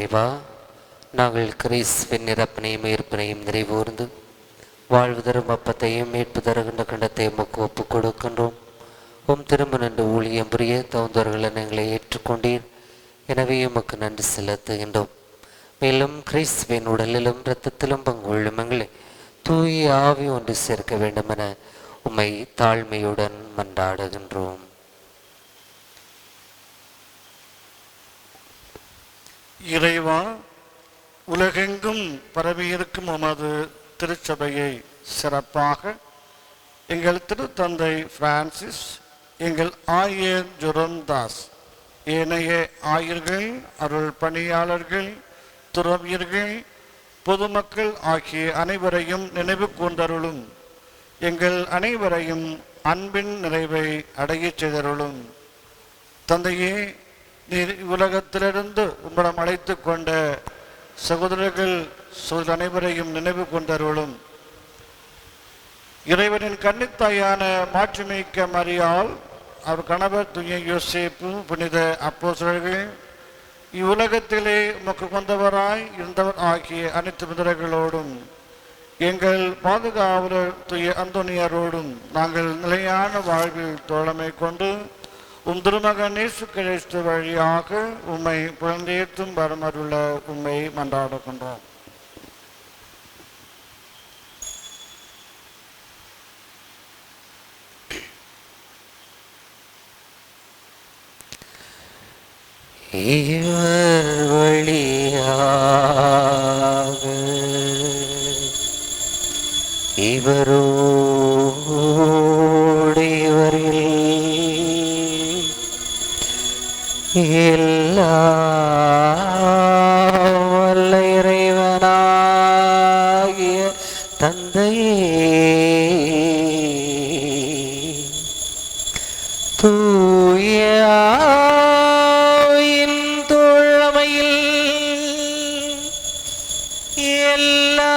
Speaker 1: இறைவா, நாங்கள் கிறிஸ்துவின் இறப்பினையும் உயிர்ப்பினையும் நிறைவூர்ந்து வாழ்வு தரும் அப்பத்தையும் மீட்பு தருகின்ற கண்டத்தையும் உமக்கு ஒப்புக் கொடுக்கின்றோம். திரும்ப நின்று ஊழியம் புரிய தகுந்தவர்கள் எங்களை ஏற்றுக்கொண்டீர். எனவே உமக்கு நன்றி செலுத்துகின்றோம். மேலும் கிறிஸ்துவின் உடலிலும் இரத்தத்திலும் பங்குள்ளும் எங்களை தூய ஆவி ஒன்று சேர்க்க வேண்டும் என உம்மை தாழ்மையுடன் மன்றாடுகின்றோம்.
Speaker 4: இறைவா, உலகெங்கும் பரவியிருக்கும் உமது திருச்சபையை சிறப்பாக எங்கள் திருத்தந்தை பிரான்சிஸ், எங்கள் ஆயர் ஜெரோம்தாஸ், ஏனைய ஆயர்கள், அருள் பணியாளர்கள், துறவியர்கள், பொதுமக்கள் ஆகிய அனைவரையும் நினைவு கூர்ந்தருளும். எங்கள் அனைவரையும் அன்பின் நிறைவை அடையச் செய்தருளும். தந்தையே, நீர் உலகத்திலிருந்து உம்மிடம் அழைத்து கொண்ட சகோதரர்கள் அனைவரையும் நினைவு கொண்டருளும். இறைவனின் கன்னித்தாயான மாட்சிமிக்க மரியாள், அவர் கணவர் தூய யோசேப்பு, புனித அப்போஸ்தலர்கள், இவ்வுலகத்திலே உமக்கு கொண்டவராய் இருந்தவர் ஆகிய அனைத்து புனிதர்களோடும் எங்கள் பாதுகாவலர் தூய அந்தோனியரோடும் நாங்கள் நிலையான வாழ்வில் தோழமை கொண்டு திருமகன் இயேசு கிறிஸ்து வழியாக உம்மை புகழ்ந்தேற்றும் வரமருள உம்மை மன்றாடுகின்றோம்.
Speaker 1: இவர் வழியாக இவரோடு இவரில் எல்லாம் வல்ல இறைவனாகிய தந்தையே, தூய ஆவியின் தோழமையில் எல்லா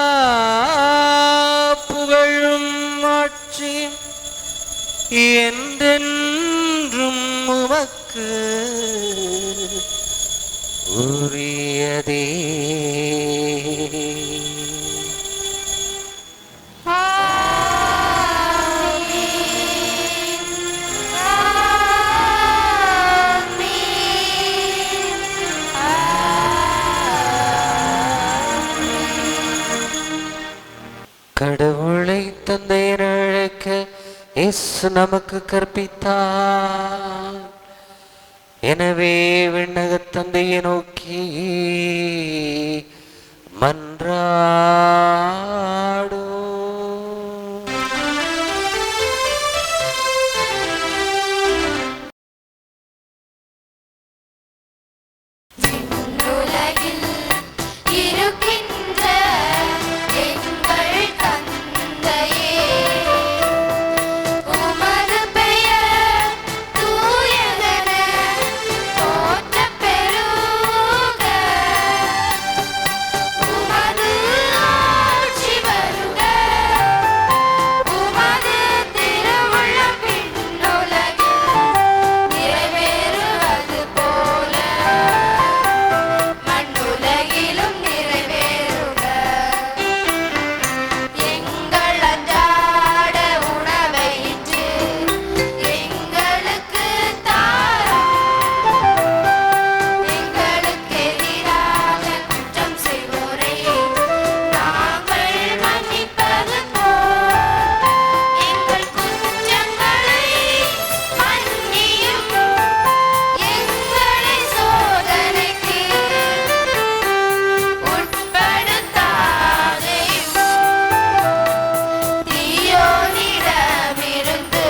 Speaker 1: புகழும் ஆட்சியும் என்றென்றும் உமக்கு உரியதே. கடவுளை தந்தையர் அழைக்க இயேசு நமக்கு கற்பித்தார். எனவே விண்ணகத் தந்தையை நோக்கி மன்றாடு.
Speaker 3: உலகில் இருக்கின்ற எங்கள் தந்தையே, உமது பெயர் தூயதென போற்றப் பெறுக. உமது ஆட்சி வருக. உமது திருவுள்ளம் விண்ணுலகில் நிறைவேறுவது போல மண்ணுலகிலும் நிறைவேறுக. எங்கள் அன்றாட உணவை இன்று எங்களுக்குத் தாரும். எங்களுக்கு எதிராக குற்றம் செய்வோரை நாங்கள் மன்னிப்பது போல் எங்கள் குற்றங்களை மன்னியும். எங்களை சோதனைக்கு உட்படுத்தாதேயும், தீயோனிடமிருந்து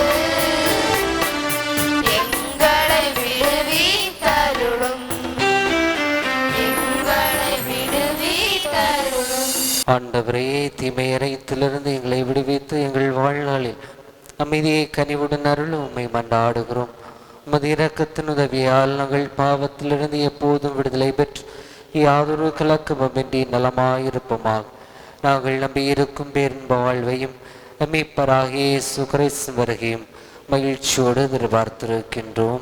Speaker 3: எங்களை விடுவித்தருளும். எங்களை விடுவித்தருளும்.
Speaker 1: ஆண்டவரே, தீமை அனைத்திலிருந்து எங்களை விடுவித்து எங்கள் வாழ்நாளில் அமைதியை கனிவுடன் அருள் உம்மை மன்றாடுகிறோம். உமது இரக்கத்தின் உதவியால் நாங்கள் பாவத்திலிருந்து எப்போதும் விடுதலை பெற்று யாதொரு கலக்கமின்றி நலமாயிருப்போமாக. நாங்கள் நம்பியிருக்கும் பேரின்ப வாழ்வையும் மீட்பராகிய இயேசு கிறிஸ்து வருகையும் மகிழ்ச்சியோடு எதிர்பார்த்திருக்கின்றோம்.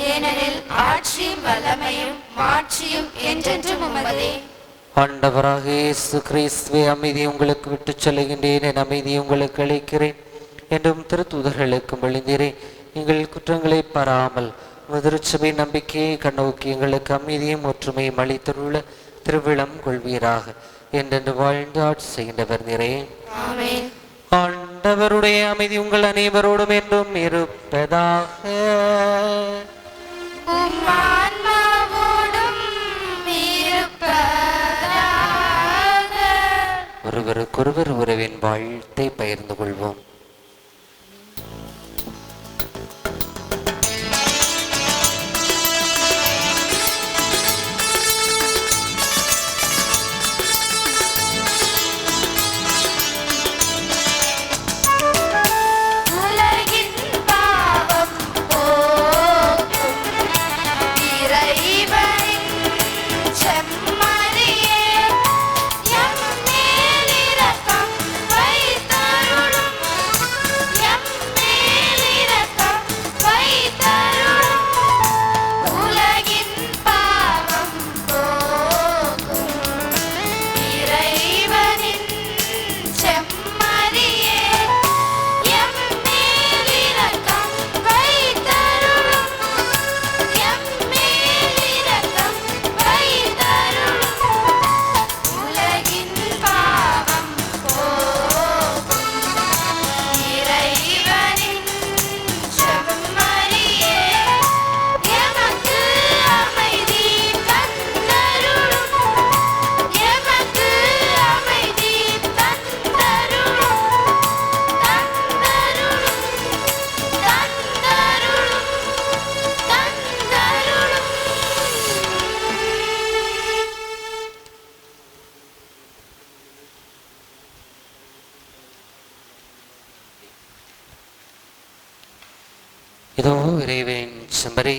Speaker 3: ஏனெனில் ஆட்சியும் வல்லமையும் மாட்சியும் என்றென்றும் உமதே.
Speaker 1: ஆண்டவராக இயேசு கிறிஸ்துவே, அமைதி உங்களுக்கு விட்டுச் செல்கின்றேன், என் அமைதி உங்களுக்கு அளிக்கிறேன் என்றும் திருத்தூதர்களுக்கும் விழுந்தீரேன். எங்கள் குற்றங்களை பாராமல் திருச்சபை நம்பிக்கையை கண்ணோக்கி எங்களுக்கு அமைதியும் ஒற்றுமையும் அளித்துள்ள திருவிழம் கொள்வீராக. என்றென்று வாழ்ந்து ஆட்சி செய்கின்றவர் நிறைய.
Speaker 3: ஆமென்.
Speaker 1: ஆண்டவருடைய அமைதி உங்கள் அனைவரோடும் என்றும் இருப்பதாக.
Speaker 3: உம் ஆன்மாவோடும் இருப்பதாக.
Speaker 1: ஒருவருக்கொருவர் உறவின் வாழ்த்தை பகிர்ந்து கொள்வோம்.
Speaker 3: உலகின் பாவம் போக்கும் இறைவனின் செம்மறியே, எம் மேல் இரக்கம் வைத்தருளும். எம் மேல் இரக்கம் வைத்தருளும். உலகின் பாவம் போக்கும் இறைவனின் செம்மறியே, எம் மேல் இரக்கம் வைத்தருளும். எம் மேல் இரக்கம் வைத்தருளும். உலகின் பாவம் போக்கும் இறைவனின் செம்மறியே, எமக்கு அமைதி தந்தருளும். எமக்கு அமைதி தந்தருளும். தந்தருளும். தந்தருளும். தந்தருளும்.
Speaker 1: இதோ இறைவனின் செம்மறி,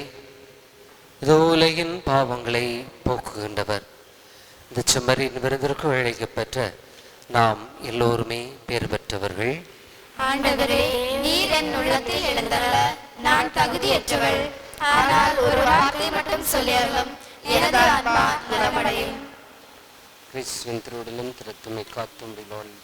Speaker 1: இதோ உலகின் பாவங்களை போக்குகின்றவர். இந்த செம்மறியின் விருந்திற்கு அழைக்கப்பெற்ற நாம் எல்லோருமே பேர் பெற்றவர்கள்.
Speaker 3: ஆண்டவரே, நீர் என் உள்ளத்தில் எழுந்தருள நான் தகுதியற்றவள். ஆனால் ஒரு வார்த்தை மட்டும் சொல்லியருளும், எனது ஆன்மா நலமடையும்.
Speaker 1: கிறிஸ்துவின் திருவுடலும் திருத்துமை காத்தும் விலோன்.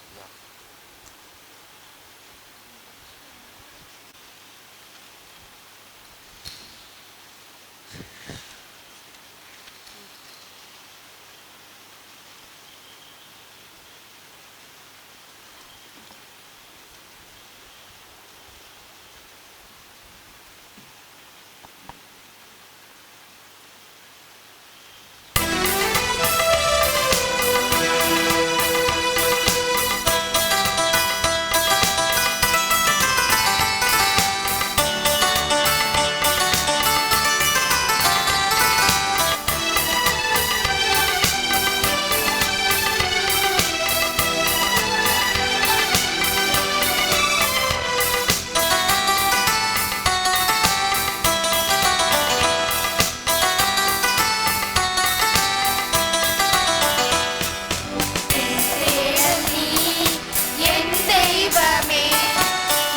Speaker 3: என் தெய்வமே,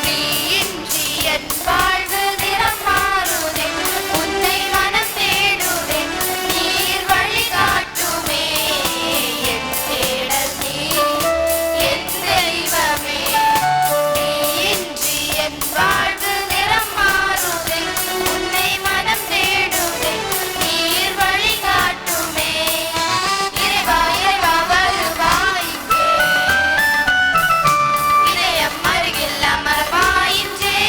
Speaker 3: நீ இன்றி என் வாழ்வு நிறம் மாறுதே. உன்னை மனம் தேடுவேன், நீர் வழிகாட்டுமே. என் தேடல் நீ, என் தெய்வமே, நீ இன்றி என் வாழ்வு நிறம் மாறுதே. உன்னை மனம் தேடுவேன், நீர் வழிகாட்டுமே. இறைவா, இறைவா வருவாய் இங்கே. இதயம் அருகில் அமர்வாயின்றே.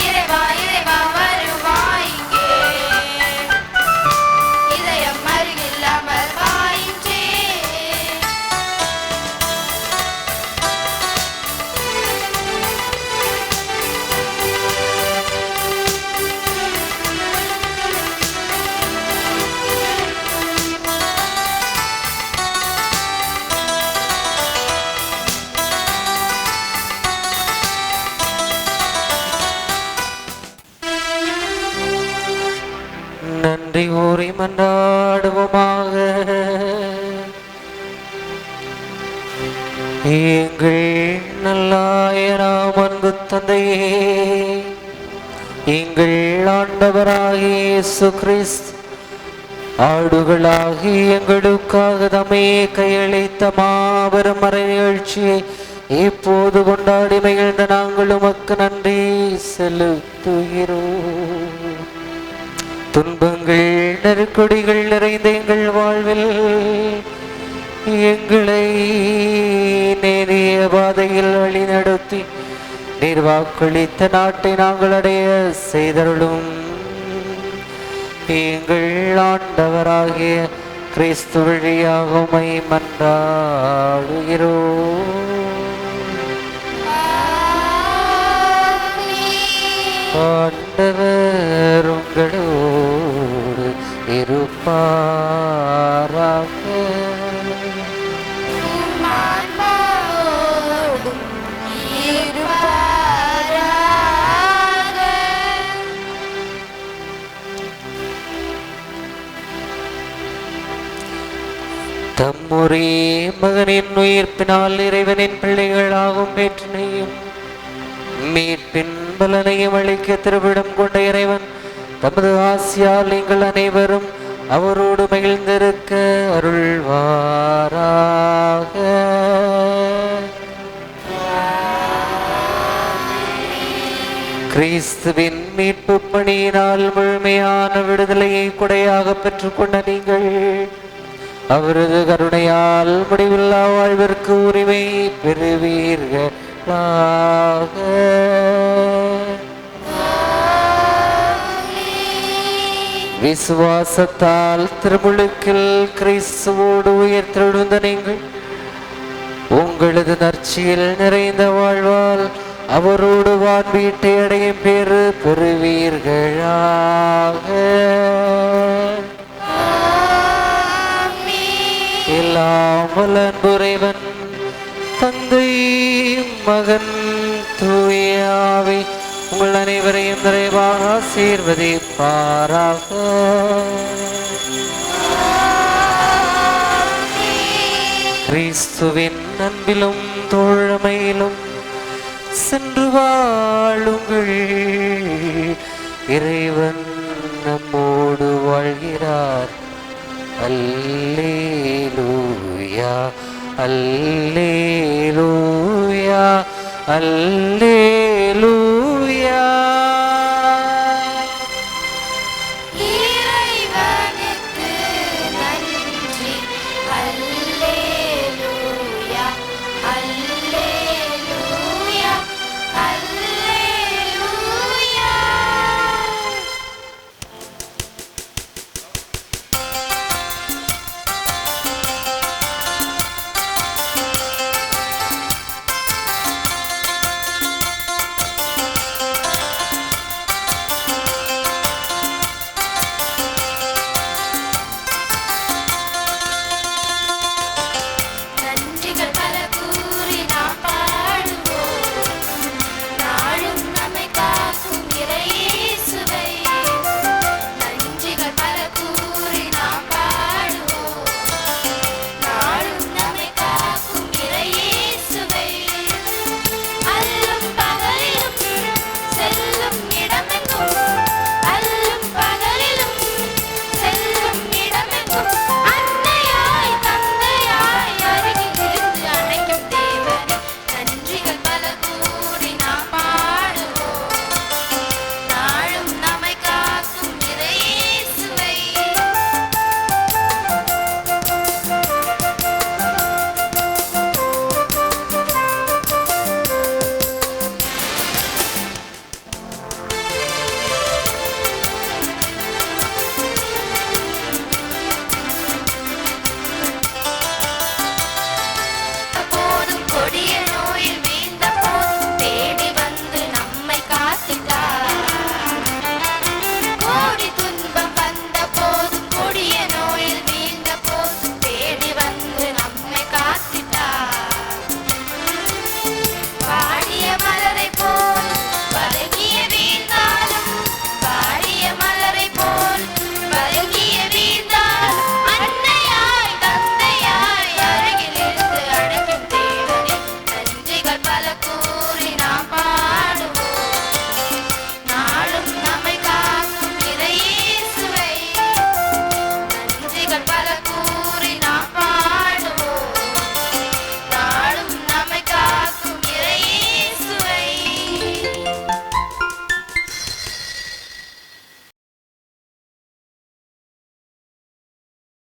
Speaker 3: இறைவா, இறைவா வருவாய் இங்கே. இதயம் அருகில் அமர்வாயின்றே.
Speaker 1: நன்றி கூறி மன்றாடுவோமாக. எங்கள் நல்லாயராம் அன்பு தந்தையே, எங்கள் ஆண்டவராகிய இயேசு கிறிஸ்து ஆடுகளாகி எங்களுக்காக தம்மை கையளித்த மாபெரும் மறை நிகழ்ச்சியை இப்போது கொண்டாடி மகிழ்ந்த நாங்கள் உமக்கு நன்றி செலுத்துகிறோம். துன்பங்கள் நெருக்கடிகள் நிறைந்த எங்கள் வாழ்வில் எங்களை நேரிய பாதையில் வழி நடத்தி நீர் வாக்களித்த நாட்டை நாங்கள் அடைய செய்தருளும். எங்கள் ஆண்டவராகிய கிறிஸ்து வழியாக உம்மை மன்றாடுகிறோம். ஆண்டவர் உங்களோடு இருப்பாராக. தம்முரே மகனின் உயிர்ப்பினால் இறைவனின் பிள்ளைகளாகும் பெற்றனையும் மீட்பின் பலனையும் அளிக்க திருவிடம் கொண்ட இறைவன் தமது ஆசியால் நீங்கள் அனைவரும் அவரோடு மகிழ்ந்திருக்க அருள்வாராக. கிறிஸ்துவின் மீட்பு பணியினால் முழுமையான விடுதலையை கொடையாக பெற்றுக்கொண்ட நீங்கள் அவரது கருணையால் முடிவில்லா வாழ்விற்கு உரிமை பெறுவீர்களாக. விசுவாசத்தால் திருமுழுக்கில் கிறிஸ்துவோடு உயிர்த்தெழுந்த நீங்கள் உங்களது நற்செயல் நிறைந்த வாழ்வால் அவரோடு வான்வீட்டை அடையும் பேறு பெறுவீர்களாக. எல்லாம் வல்ல அன்புரைவன் தந்தை மகன் தூய ஆவி உங்கள் அனைவரையும் நிறைவாக ஆசீர்வதிப்பாராக. கிறிஸ்துவின் அன்பிலும் தோழமையிலும் சென்று வாழுங்கள். இறைவன் நம்மோடு வாழ்கிறார். அல்லேலூயா அல்லேலூயா அல்லேலூயா.